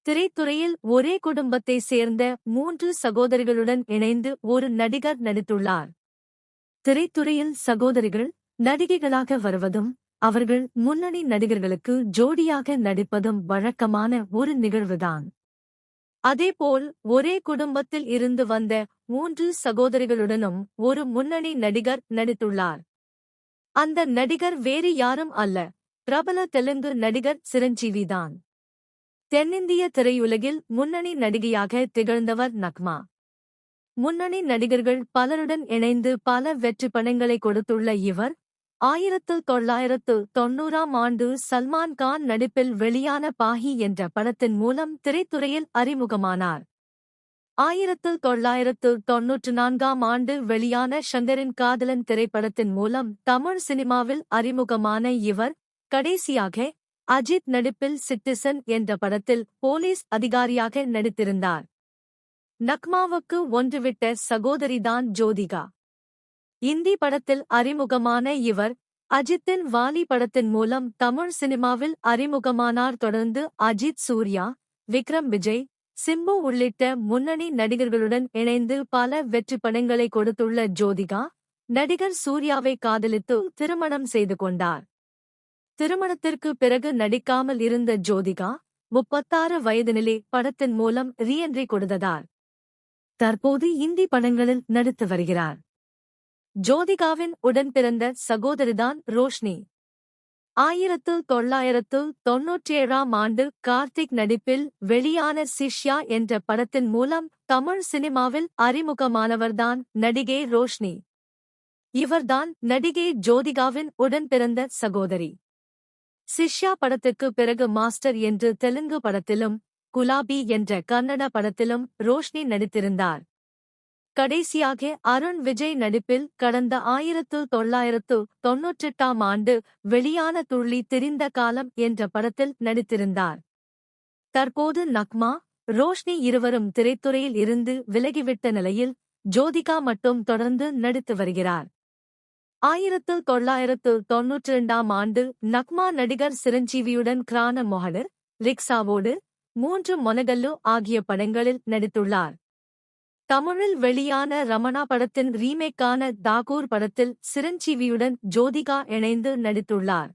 திரைத்துறையில் ஒரே குடும்பத்தைச் சேர்ந்த 3 சகோதரிகளுடன் இணைந்து ஒரு நடிகர் நடித்துள்ளார். திரைத்துறையில் சகோதரிகள் நடிகைகளாக வருவதும் அவர்கள் முன்னணி நடிகர்களுக்கு ஜோடியாக நடிப்பதும் வழக்கமான ஒரு நிகழ்வுதான். அதேபோல் ஒரே குடும்பத்தில் இருந்து வந்த 3 சகோதரிகளுடனும் ஒரு முன்னணி நடிகர் நடித்துள்ளார். அந்த நடிகர் வேறு யாரும் அல்ல, பிரபல தெலுங்கு நடிகர் சிரஞ்சீவிதான். தென்னிந்திய திரையுலகில் முன்னணி நடிகையாக திகழ்ந்தவர் நக்மா. முன்னணி நடிகர்கள் பலருடன் இணைந்து பல வெற்றி படங்களை கொடுத்துள்ள இவர் 1990ஆம் ஆண்டு சல்மான் கான் நடிப்பில் வெளியான பாஹி என்ற படத்தின் மூலம் திரைத்துறையில் அறிமுகமானார். 1994ஆம் ஆண்டு வெளியான ஷங்கரின் காதலன் திரைப்படத்தின் மூலம் தமிழ் சினிமாவில் அறிமுகமான இவர் கடைசியாக அஜித் நடிப்பில் சிட்டிசன் என்ற படத்தில் போலீஸ் அதிகாரியாக நடித்திருந்தார். நக்மாவுக்கு ஒன்றுவிட்ட சகோதரிதான் ஜோதிகா. இந்தி படத்தில் அறிமுகமான இவர் அஜித்தின் வாலி படத்தின் மூலம் தமிழ் சினிமாவில் அறிமுகமானார். தொடர்ந்து அஜித், சூர்யா, விக்ரம், விஜய், சிம்பு உள்ளிட்ட முன்னணி நடிகர்களுடன் இணைந்து பல வெற்றி படங்களை கொடுத்துள்ள ஜோதிகா, நடிகர் சூர்யாவை காதலித்து திருமணம் செய்து கொண்டார். திருமணத்திற்கு பிறகு நடிக்காமல் இருந்த ஜோதிகா 36 வயதினிலே படத்தின் மூலம் ரீஎன்ட்ரி கொடுத்ததார். தற்போது இந்தி படங்களில் நடித்து வருகிறார். ஜோதிகாவின் உடன்பிறந்த சகோதரிதான் ரோஷ்னி. 1997ஆம் ஆண்டு கார்த்திக் நடிப்பில் வெளியான சிஷ்யா என்ற படத்தின் மூலம் தமிழ் சினிமாவில் அறிமுகமானவர்தான் நடிகை ரோஷ்னி. இவர்தான் நடிகை ஜோதிகாவின் உடன்பிறந்த சகோதரி. சிஷ்யா படத்திற்கு பிறகு மாஸ்டர் என்று தெலுங்கு படத்திலும் குலாபி என்ற கன்னட படத்திலும் ரோஷ்னி நடித்திருந்தார். கடைசியாக அருண் விஜய் நடிப்பில் கடந்த 1998ஆம் ஆண்டு வெளியான துள்ளி திரிந்த காலம் என்ற படத்தில் நடித்திருந்தார். தற்போது நக்மா, ரோஷ்னி இருவரும் திரைத்துறையில் இருந்து விலகிவிட்ட நிலையில் ஜோதிகா மட்டும் தொடர்ந்து நடித்து வருகிறார். 1992ஆம் ஆண்டு நக்மா நடிகர் சிரஞ்சீவியுடன் கிரான மொஹனர், ரிக்ஷாவோடு, 3 மொனகல்லு ஆகிய படங்களில் நடித்துள்ளார். தமிழில் வெளியான ரமணா படத்தின் ரீமேக்கான தாகூர் படத்தில் சிரஞ்சீவியுடன் ஜோதிகா இணைந்து நடித்துள்ளார்.